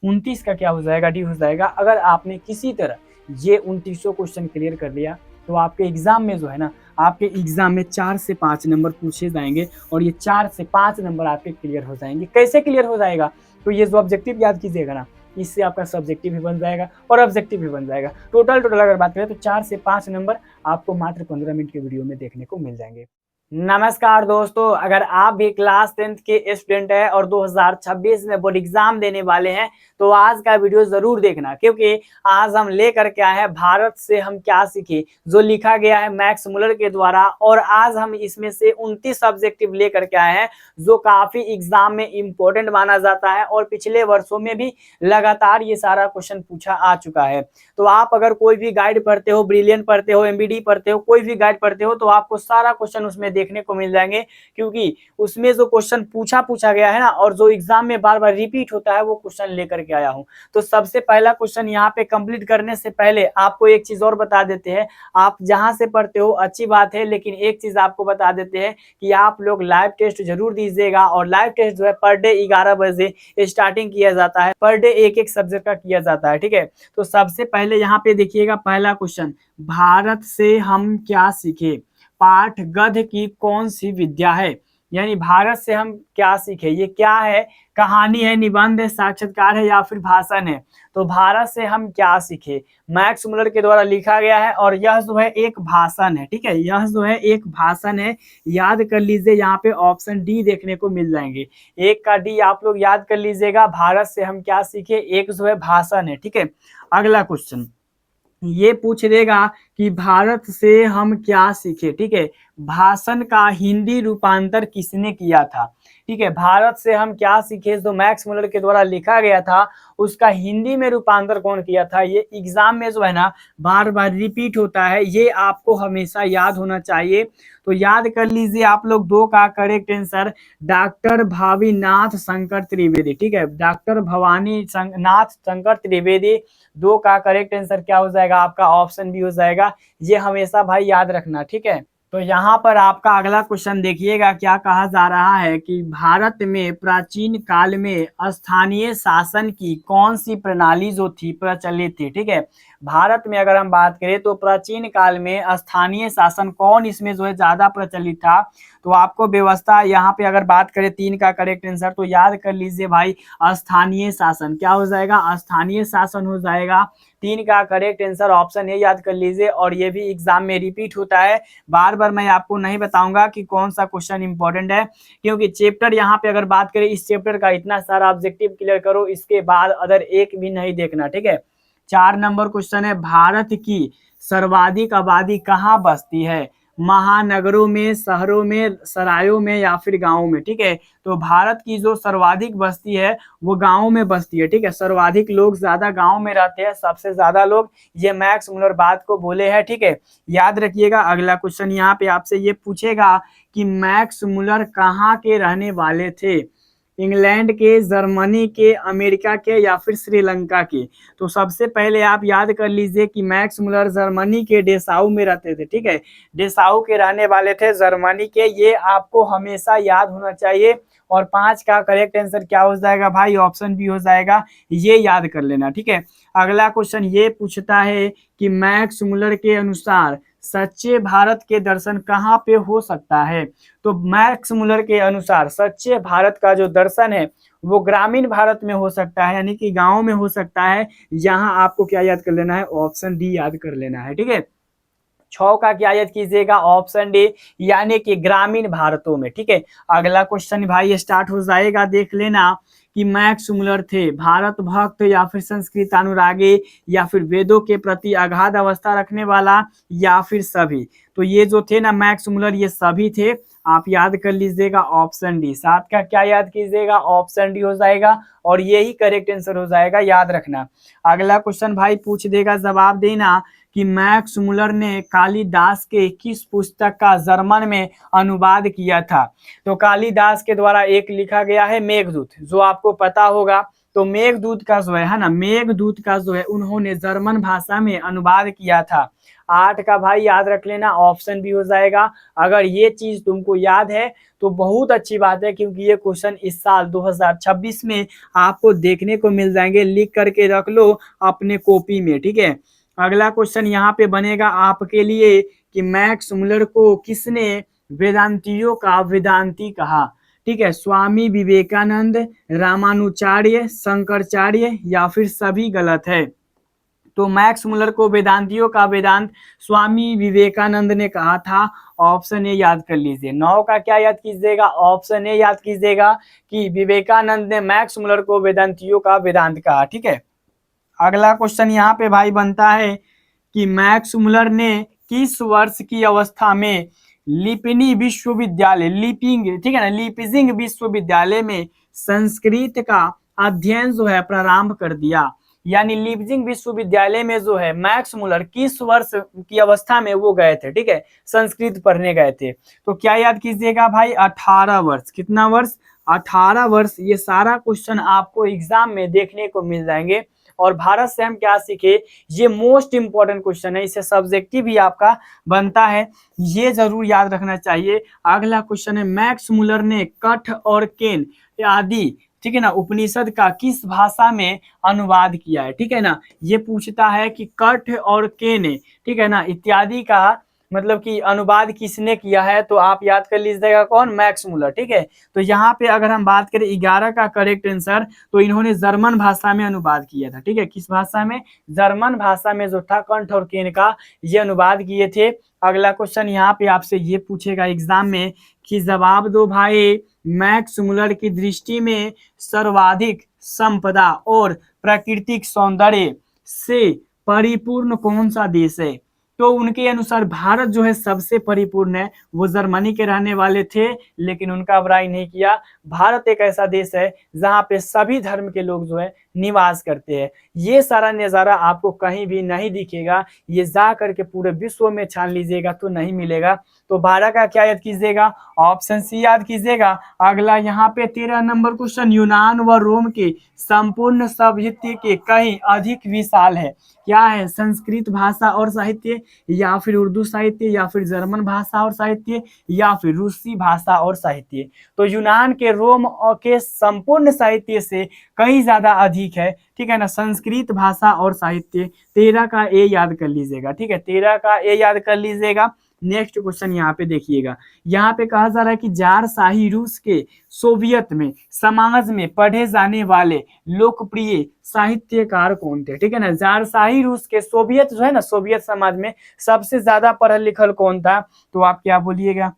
29 का क्या हो जाएगा, डी हो जाएगा। अगर आपने किसी तरह ये 29 क्वेश्चन क्लियर कर लिया तो आपके एग्जाम में जो है ना, आपके एग्जाम में 4 से 5 नंबर पूछे जाएंगे और ये 4 से 5 नंबर आपके क्लियर हो जाएंगे। कैसे क्लियर हो जाएगा? तो ये जो ऑब्जेक्टिव याद कीजिएगा ना, इससे आपका सब्जेक्टिव भी बन जाएगा और ऑब्जेक्टिव भी बन जाएगा। टोटल अगर बात करें तो 4 से 5 नंबर आपको मात्र 15 मिनट के वीडियो में देखने को मिल जाएंगे। नमस्कार दोस्तों, अगर आप भी क्लास 10th के स्टूडेंट हैं और 2026 में बोर्ड एग्जाम देने वाले हैं तो आज का वीडियो जरूर देखना, क्योंकि आज हम लेकर के आए हैं भारत से हम क्या सीखे, जो लिखा गया है मैक्स मुलर के द्वारा। और आज हम इसमें से 29 ऑब्जेक्टिव लेकर के आए हैं जो काफी एग्जाम में इंपॉर्टेंट माना जाता है और पिछले वर्षों में भी लगातार ये सारा क्वेश्चन पूछा आ चुका है। तो आप अगर कोई भी गाइड पढ़ते हो, ब्रिलियंट पढ़ते हो, एमबीडी पढ़ते हो, कोई भी गाइड पढ़ते हो तो आपको सारा क्वेश्चन उसमें देखने को मिल जाएंगे, क्योंकि उसमें जो क्वेश्चन पूछा गया है ना और जो एग्जाम में बार बार रिपीट होता है वो क्वेश्चन लेकर के आया हूं। तो सबसे पहला क्वेश्चन यहाँ पे कंप्लीट करने से पहले आपको एक चीज और बता देते हैं। आप जहां से पढ़ते हो अच्छी बात है, लेकिन एक चीज आपको बता देते हैं कि आप लोग लाइव टेस्ट जरूर दीजिएगा। और लाइव टेस्ट जो है पर डे 11 बजे स्टार्टिंग किया जाता है, पर डे एक सब्जेक्ट का किया जाता है, ठीक है। तो सबसे पहले यहाँ पे देखिएगा पहला क्वेश्चन, भारत से हम क्या सीखे, पाठ गद्य की कौन सी विद्या है। यानी भारत से हम क्या सीखे, ये क्या है, कहानी है, निबंध है, साक्षात्कार है या फिर भाषण है। तो भारत से हम क्या सीखे मैक्स मुलर के द्वारा लिखा गया है और यह जो है एक भाषण है, ठीक है, यह जो है एक भाषण है। याद कर लीजिए, यहाँ पे ऑप्शन डी देखने को मिल जाएंगे, एक का डी आप लोग याद कर लीजिएगा। भारत से हम क्या सीखे, एक जो है भाषण है, ठीक है। अगला क्वेश्चन ये पूछ देगा कि भारत से हम क्या सीखे, ठीक है, भाषण का हिंदी रूपांतर किसने किया था, ठीक है। भारत से हम क्या सीखे जो मैक्स मुलर के द्वारा लिखा गया था उसका हिंदी में रूपांतर कौन किया था। ये एग्जाम में जो है ना बार बार रिपीट होता है, ये आपको हमेशा याद होना चाहिए। तो याद कर लीजिए आप लोग, दो का correct answer doctor Bhavinath Shankar Trivedi, ठीक है, डॉक्टर भवानी नाथ शंकर त्रिवेदी। दो का करेक्ट आंसर क्या हो जाएगा आपका, ऑप्शन बी हो जाएगा। ये हमेशा भाई याद रखना, ठीक है। तो यहाँ पर आपका अगला क्वेश्चन देखिएगा, क्या कहा जा रहा है कि भारत में प्राचीन काल में स्थानीय शासन की कौन सी प्रणाली जो थी प्रचलित थी, ठीक है। भारत में अगर हम बात करें तो प्राचीन काल में स्थानीय शासन कौन इसमें जो है ज्यादा प्रचलित था। तो आपको व्यवस्था यहाँ पे अगर बात करें, तीन का करेक्ट आंसर तो याद कर लीजिए भाई, स्थानीय शासन क्या हो जाएगा, स्थानीय शासन हो जाएगा। तीन का करेक्ट आंसर ऑप्शन ए याद कर लीजिए। और ये भी एग्जाम में रिपीट होता है, बार बार मैं आपको नहीं बताऊंगा कि कौन सा क्वेश्चन इंपॉर्टेंट है, क्योंकि चैप्टर यहाँ पे अगर बात करें इस चैप्टर का इतना सारा ऑब्जेक्टिव क्लियर करो, इसके बाद अदर एक भी नहीं देखना, ठीक है। 4 नंबर क्वेश्चन है, भारत की सर्वाधिक आबादी कहाँ बसती है, महानगरों में, शहरों में, सरायों में या फिर गाँव में, ठीक है। तो भारत की जो सर्वाधिक बस्ती है वो गाँव में बसती है, ठीक है। सर्वाधिक लोग ज्यादा गाँव में रहते हैं, सबसे ज्यादा लोग, ये मैक्स मुलर बात को बोले हैं, ठीक है। याद रखिएगा। अगला क्वेश्चन यहाँ पे आपसे ये पूछेगा कि मैक्स मुलर कहाँ के रहने वाले थे, इंग्लैंड के, जर्मनी के, अमेरिका के या फिर श्रीलंका के। तो सबसे पहले आप याद कर लीजिए कि मैक्स मुलर जर्मनी के डेसाऊ में रहते थे, ठीक है, डेसाऊ के रहने वाले थे, जर्मनी के, ये आपको हमेशा याद होना चाहिए। और 5 का करेक्ट आंसर क्या हो जाएगा भाई, ऑप्शन बी हो जाएगा, ये याद कर लेना, ठीक है। अगला क्वेश्चन ये पूछता है कि मैक्स मुलर के अनुसार सच्चे भारत के दर्शन कहाँ पे हो सकता है। तो मैक्स मुलर के अनुसार सच्चे भारत का जो दर्शन है वो ग्रामीण भारत में हो सकता है, यानी कि गांव में हो सकता है। यहाँ आपको क्या याद कर लेना है, ऑप्शन डी याद कर लेना है, ठीक है। 6 का क्या याद कीजिएगा, ऑप्शन डी, यानी कि ग्रामीण भारतों में, ठीक है। अगला क्वेश्चन भाई स्टार्ट हो जाएगा, देख लेना कि मैक्स मुलर थे भारत भक्त या फिर संस्कृत अनुरागी या फिर वेदों के प्रति अगाध अवस्था रखने वाला या फिर सभी। तो ये जो थे ना मैक्स मुलर, ये सभी थे, आप याद कर लीजिएगा ऑप्शन डी। 7 का क्या याद कीजिएगा, ऑप्शन डी हो जाएगा और यही करेक्ट आंसर हो जाएगा, याद रखना। अगला क्वेश्चन भाई पूछ देगा, जवाब देना कि मैक्स मुलर ने कालिदास के किस पुस्तक का जर्मन में अनुवाद किया था। तो कालिदास के द्वारा एक लिखा गया है मेघदूत, जो आपको पता होगा तो मेघदूत का जो है ना, मेघदूत का जो है उन्होंने जर्मन भाषा में अनुवाद किया था। 8 का भाई याद रख लेना, ऑप्शन भी हो जाएगा। अगर ये चीज तुमको याद है तो बहुत अच्छी बात है, क्योंकि ये क्वेश्चन इस साल 2026 में आपको देखने को मिल जाएंगे। लिख करके रख लो अपने कॉपी में, ठीक है। अगला क्वेश्चन यहाँ पे बनेगा आपके लिए कि मैक्स मुलर को किसने वेदांतियों का वेदांती कहा। ठीक है, स्वामी विवेकानंद, रामानुचार्य, शंकराचार्य या फिर सभी गलत है। तो मैक्स मुलर को वेदांतियों का वेदांत स्वामी विवेकानंद ने कहा था। ऑप्शन ए याद कर लीजिए। 9 का क्या याद कीजिएगा, ऑप्शन ए याद कीजिएगा कि विवेकानंद ने मैक्स मुलर को वेदांतियों का वेदांत कहा। ठीक है, अगला क्वेश्चन यहाँ पे भाई बनता है कि मैक्स मुलर ने किस वर्ष की अवस्था में लिपिनी विश्वविद्यालय, लिपिंग, ठीक है ना, लिपिजिंग विश्वविद्यालय में संस्कृत का अध्ययन जो है प्रारंभ कर दिया। यानी लिपिजिंग विश्वविद्यालय में जो है मैक्स मुलर किस वर्ष की अवस्था में वो गए थे, ठीक है, संस्कृत पढ़ने गए थे। तो क्या याद कीजिएगा भाई, 18 वर्ष। कितना वर्ष, 18 वर्ष। ये सारा क्वेश्चन आपको एग्जाम में देखने को मिल जाएंगे। और भारत से हम क्या सीखे, ये मोस्ट इंपॉर्टेंट क्वेश्चन है, इससे सब्जेक्टिव भी आपका बनता है, ये जरूर याद रखना चाहिए। अगला क्वेश्चन है मैक्स मुलर ने कठ और केन आदि, ठीक है ना, उपनिषद का किस भाषा में अनुवाद किया है। ठीक है ना, ये पूछता है कि कठ और केन, ठीक है ना, इत्यादि का मतलब कि अनुवाद किसने किया है। तो आप याद कर लीजिएगा कौन, मैक्स मुलर। ठीक है, तो यहाँ पे अगर हम बात करें 11 का करेक्ट आंसर, तो इन्होंने जर्मन भाषा में अनुवाद किया था। ठीक है, किस भाषा में, जर्मन भाषा में जो था कंठ और केन का ये अनुवाद किए थे। अगला क्वेश्चन यहाँ पे आपसे ये पूछेगा एग्जाम में कि जवाब दो भाई, मैक्स मुलर की दृष्टि में सर्वाधिक संपदा और प्राकृतिक सौंदर्य से परिपूर्ण कौन सा देश है। तो उनके अनुसार भारत जो है सबसे परिपूर्ण है। वो जर्मनी के रहने वाले थे लेकिन उनका बुराई नहीं किया। भारत एक ऐसा देश है जहाँ पे सभी धर्म के लोग जो है निवास करते हैं। ये सारा नज़ारा आपको कहीं भी नहीं दिखेगा, ये जा करके पूरे विश्व में छान लीजिएगा तो नहीं मिलेगा। तो 12 का क्या याद कीजिएगा, ऑप्शन सी याद कीजिएगा। अगला यहाँ पे 13 नंबर क्वेश्चन, यूनान व रोम के संपूर्ण साहित्य के कहीं अधिक विशाल है। क्या है, संस्कृत भाषा और साहित्य, या फिर उर्दू साहित्य, या फिर जर्मन भाषा और साहित्य, या फिर रूसी भाषा और साहित्य। तो यूनान के रोम के संपूर्ण साहित्य से कहीं ज्यादा अधिक है। ठीक है ना, संस्कृत भाषा और साहित्य। 13 का ए याद कर लीजिएगा। ठीक है, 13 का ए याद कर लीजिएगा। नेक्स्ट क्वेश्चन यहाँ पे देखिएगा, यहाँ पे कहा जा रहा है कि जार शाही रूस के सोवियत में समाज में पढ़े जाने वाले लोकप्रिय साहित्यकार कौन थे। ठीक है ना, जार शाही रूस के सोवियत जो है ना, सोवियत समाज में सबसे ज्यादा पढ़ल लिखल कौन था। तो आप क्या बोलिएगा,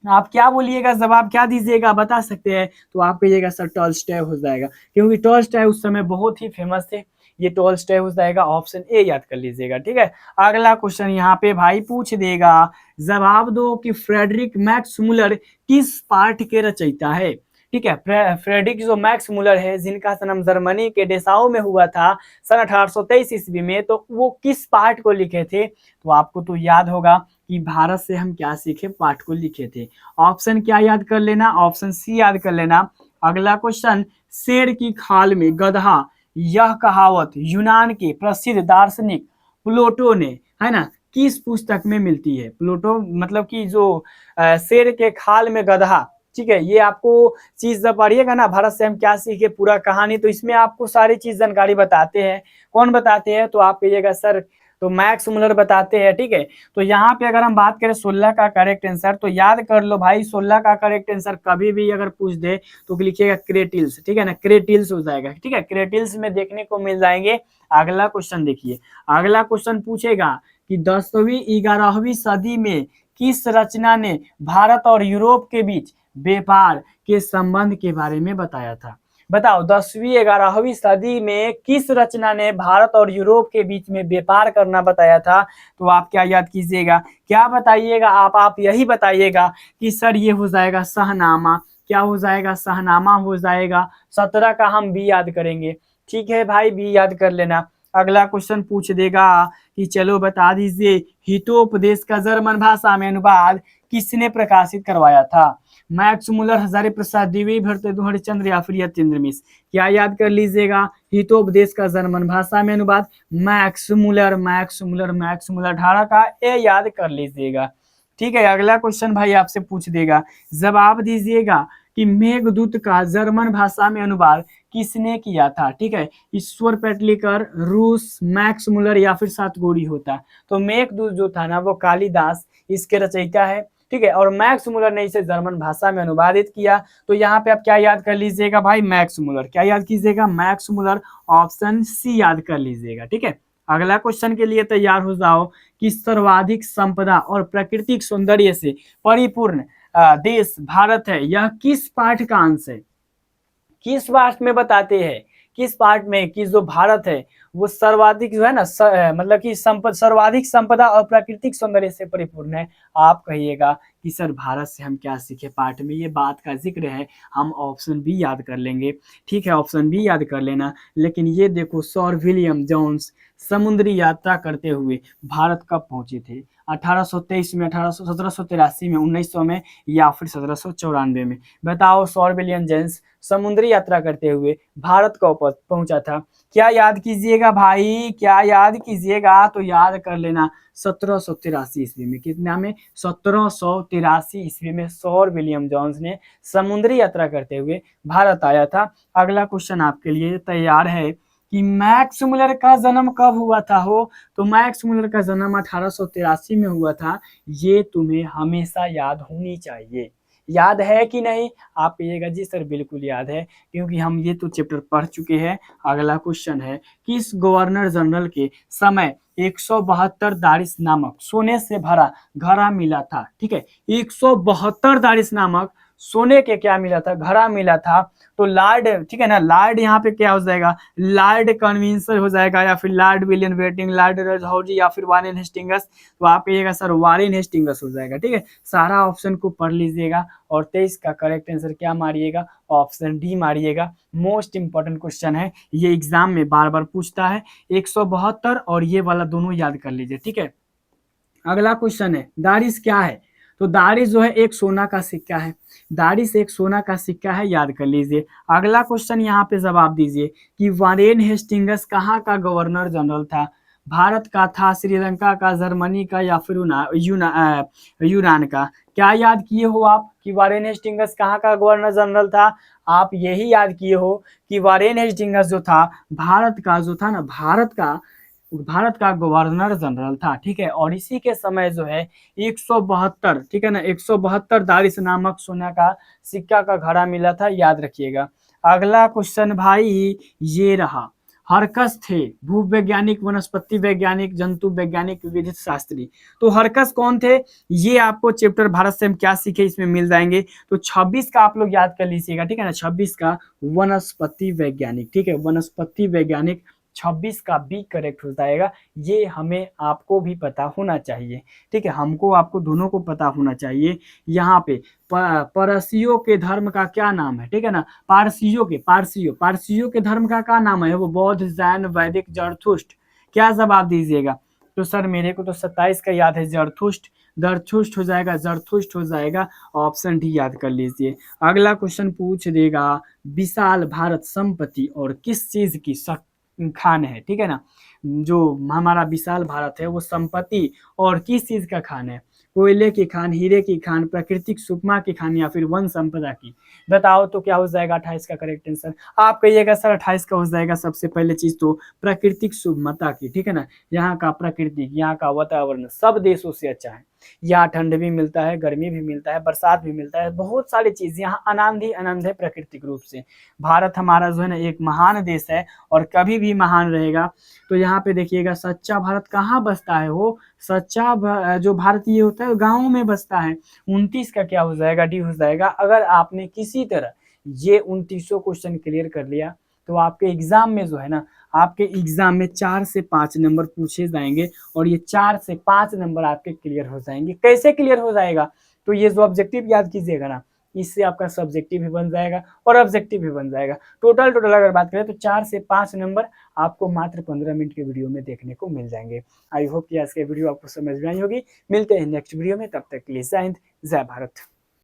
आप क्या बोलिएगा, जवाब क्या दीजिएगा बता सकते हैं। तो आप कहिएगा सर टॉल्स्टॉय हो जाएगा, क्योंकि टॉल्स्टॉय उस समय बहुत ही फेमस थे। ये टॉल्स्टॉय हो जाएगा, ऑप्शन ए याद कर लीजिएगा। ठीक है, अगला क्वेश्चन यहाँ पे भाई पूछ देगा, जवाब दो कि फ्रेडरिक मैक्स मुलर किस पाठ के रचयिता है। ठीक है, फ्रेडरिक जो मैक्स मुलर है जिनका जन्म जर्मनी के डेसाउ में हुआ था सन 1823 ईस्वी में, तो वो किस पाठ को लिखे थे। तो आपको तो याद होगा कि भारत से हम क्या सीखे, पाठ को लिखे थे। ऑप्शन क्या याद कर लेना, ऑप्शन सी याद कर लेना। अगला क्वेश्चन, शेर की खाल में गधा, यह कहावत यूनान के प्रसिद्ध दार्शनिक प्लेटो ने, है ना, किस पुस्तक में मिलती है। प्लेटो मतलब कि जो शेर के खाल में गधा, ठीक है, ये आपको चीज जब पढ़िएगा ना, भारत से हम क्या सीखे पूरा कहानी, तो इसमें आपको सारी चीज जानकारी बताते हैं। कौन बताते हैं, तो आप कहिएगा सर तो मैक्स मुलर बताते हैं। ठीक है, तो यहाँ पे अगर हम बात करें 16 का करेक्ट आंसर, तो याद कर लो भाई 16 का करेक्ट आंसर कभी भी अगर पूछ दे तो लिखिएगा क्रेटिल्स। ठीक है ना, क्रेटिल्स हो जाएगा। ठीक है, क्रेटिल्स में देखने को मिल जाएंगे। अगला क्वेश्चन देखिए, अगला क्वेश्चन पूछेगा कि 10वीं 11वीं सदी में किस रचना ने भारत और यूरोप के बीच व्यापार के संबंध के बारे में बताया था। बताओ 10वीं 11वीं सदी में किस रचना ने भारत और यूरोप के बीच में व्यापार करना बताया था। तो आप क्या याद कीजिएगा, क्या बताइएगा, आप यही बताइएगा कि सर ये हो जाएगा शाहनामा। क्या हो जाएगा, शाहनामा हो जाएगा। 17 का हम बी याद करेंगे। ठीक है भाई, बी याद कर लेना। अगला क्वेश्चन पूछ देगा कि चलो बता दीजिए, हितोपदेश का जर्मन भाषा में अनुवाद किसने प्रकाशित करवाया था। मैक्स मुलर, हजारी प्रसाद द्विवेदी, भरतेंदु हरिश्चंद्र या फिर यतीन्द्र मिश्र। क्या याद कर लीजिएगा, हितोपदेश का जर्मन भाषा में अनुवाद Max Muller, Max Muller, Max Muller. 18 का ए याद कर लीजिएगा। ठीक है, अगला क्वेश्चन भाई आपसे पूछ देगा, जवाब दीजिएगा कि मेघदूत का जर्मन भाषा में अनुवाद किसने किया था। ठीक है, ईश्वर पेटलिकर, रूस, मैक्स मुलर या फिर सातगोरी होता। तो मेघदूत जो था ना वो कालिदास इसके रचयिता है। ठीक है, और मैक्स मुलर ने इसे जर्मन भाषा में अनुवादित किया। तो यहाँ पे आप क्या याद कर लीजिएगा भाई, मैक्स मुलर। क्या याद कीजिएगा, मैक्स मुलर। ऑप्शन सी याद कर लीजिएगा। ठीक है, अगला क्वेश्चन के लिए तैयार हो जाओ कि सर्वाधिक संपदा और प्राकृतिक सौंदर्य से परिपूर्ण देश भारत है, यह किस पाठ का अंश है। किस पाठ में बताते हैं, किस पाठ में कि जो भारत है वो सर्वाधिक जो है ना मतलब कि सर्वाधिक संपदा और प्राकृतिक सौंदर्य से परिपूर्ण है। आप कहिएगा कि सर भारत से हम क्या सीखे पाठ में, ये बात का जिक्र है। हम ऑप्शन बी याद कर लेंगे। ठीक है, ऑप्शन बी याद कर लेना। लेकिन ये देखो, सर विलियम जोन्स समुद्री यात्रा करते हुए भारत कब पहुंचे थे, 1823 में, 1783 में, 1900 में या फिर 1794 में। बताओ, सर विलियम जोन्स समुद्री यात्रा करते हुए भारत को पहुंचा था। क्या याद कीजिएगा भाई, क्या याद कीजिएगा, तो याद कर लेना 1783 ईस्वी में। कितना में, 1783 ईस्वी में सर विलियम जोन्स ने समुद्री यात्रा करते हुए भारत आया था। अगला क्वेश्चन आपके लिए तैयार है कि मैक्स मुलर का जन्म कब हुआ था हो। तो मैक्स मुलर का जन्म 1883 में हुआ था। ये तुम्हें हमेशा याद होनी चाहिए। याद है कि नहीं, आप कहिएगा जी सर बिल्कुल याद है, क्योंकि हम ये तो चैप्टर पढ़ चुके हैं। अगला क्वेश्चन है, किस गवर्नर जनरल के समय 172 दारिस नामक सोने से भरा घड़ा मिला था। ठीक है, 172 दारिस नामक सोने के क्या मिला था, घड़ा मिला था। तो लॉर्ड, ठीक है ना, लॉर्ड यहाँ पे क्या हो जाएगा, लॉर्ड कन्विंसर हो जाएगा, या फिर Lord William Bentinck, Lord Dalhousie या फिर वारेन हेस्टिंगस। तो आप कहिएगा सर वारेन हेस्टिंगस हो जाएगा। ठीक है, सारा ऑप्शन को पढ़ लीजिएगा और 23 का करेक्ट आंसर क्या मारिएगा, ऑप्शन डी मारिएगा। मोस्ट इंपॉर्टेंट क्वेश्चन है, ये एग्जाम में बार बार पूछता है। 172 और ये वाला दोनों याद कर लीजिए। ठीक है, अगला क्वेश्चन है, दारिस क्या है। तो दारिस जो है एक सोना का सिक्का है। दारिस एक सोना का सिक्का है, याद कर लीजिए। अगला क्वेश्चन यहाँ पे जवाब दीजिए कि वारेन हेस्टिंगस कहाँ का गवर्नर जनरल था। भारत का था, श्रीलंका का, जर्मनी का या फिर यूनान का। क्या याद किए हो आप कि वारेन हेस्टिंगस कहाँ का गवर्नर जनरल था। आप यही याद किए हो कि वारेन हेस्टिंगस जो था भारत का जो था ना, भारत का गवर्नर जनरल था। ठीक है, और इसी के समय जो है 172, ठीक है ना, 172 दारिस नामक सोना का सिक्का का घड़ा मिला था, याद रखिएगा। अगला क्वेश्चन भाई ये रहा, हरकस थे भूवैज्ञानिक, वनस्पति वैज्ञानिक, जंतु वैज्ञानिक, विविध शास्त्री। तो हरकस कौन थे, ये आपको चैप्टर भारत से हम क्या सीखे इसमें मिल जाएंगे। तो 26 का आप लोग याद कर लीजिएगा। ठीक है ना, 26 का वनस्पति वैज्ञानिक। ठीक है, वनस्पति वैज्ञानिक 26 का बी करेक्ट हो जाएगा। ये हमें आपको भी पता होना चाहिए। ठीक है, हमको आपको दोनों को पता होना चाहिए। यहाँ पे पारसियों के धर्म का क्या नाम है। ठीक है ना, पारसियों के धर्म का क्या नाम है, वो बौद्ध, जैन, वैदिक, जरथुस्ट। क्या जवाब दीजिएगा। तो सर मेरे को तो 27 का याद है, जरथुस्ट हो जाएगा, जरथुस्ट हो जाएगा। ऑप्शन डी याद कर लीजिए। अगला क्वेश्चन पूछ देगा, विशाल भारत संपत्ति और किस चीज की खान है। ठीक है ना, जो हमारा विशाल भारत है वो संपत्ति और किस चीज का खान है, कोयले की खान, हीरे की खान, प्राकृतिक सुकमा की खान या फिर वन संपदा की। बताओ तो क्या हो जाएगा 28 का करेक्ट आंसर। आप कहिएगा सर 28 का हो जाएगा सबसे पहले चीज तो प्राकृतिक सुगमता की। ठीक है ना, यहाँ का प्राकृतिक, यहाँ का वातावरण सब देशों से अच्छा है। यहाँ ठंड भी मिलता है, गर्मी भी मिलता है, बरसात भी मिलता है, बहुत सारी चीज यहाँ आनंद ही आनंद है प्राकृतिक रूप से। भारत हमारा जो है ना एक महान देश है और कभी भी महान रहेगा। तो यहाँ पे देखिएगा, सच्चा भारत कहाँ बसता है, वो सच्चा जो भारतीय होता है गाँव में बसता है। 29 का क्या हो जाएगा, डी हो जाएगा। अगर आपने किसी तरह ये 29 क्वेश्चन क्लियर कर लिया तो आपके एग्जाम में जो है ना, आपके एग्जाम में 4 से 5 नंबर पूछे जाएंगे और ये 4 से 5 नंबर आपके क्लियर हो जाएंगे। कैसे क्लियर हो जाएगा, तो ये जो ऑब्जेक्टिव याद कीजिएगा ना, इससे आपका सब्जेक्टिव भी बन जाएगा और ऑब्जेक्टिव भी बन जाएगा। टोटल अगर बात करें तो 4 से 5 नंबर आपको मात्र 15 मिनट के वीडियो में देखने को मिल जाएंगे। आई होप कि आज के वीडियो आपको समझ में आई होगी। मिलते हैं नेक्स्ट वीडियो में, तब तक के लिए जय हिंद, जय भारत।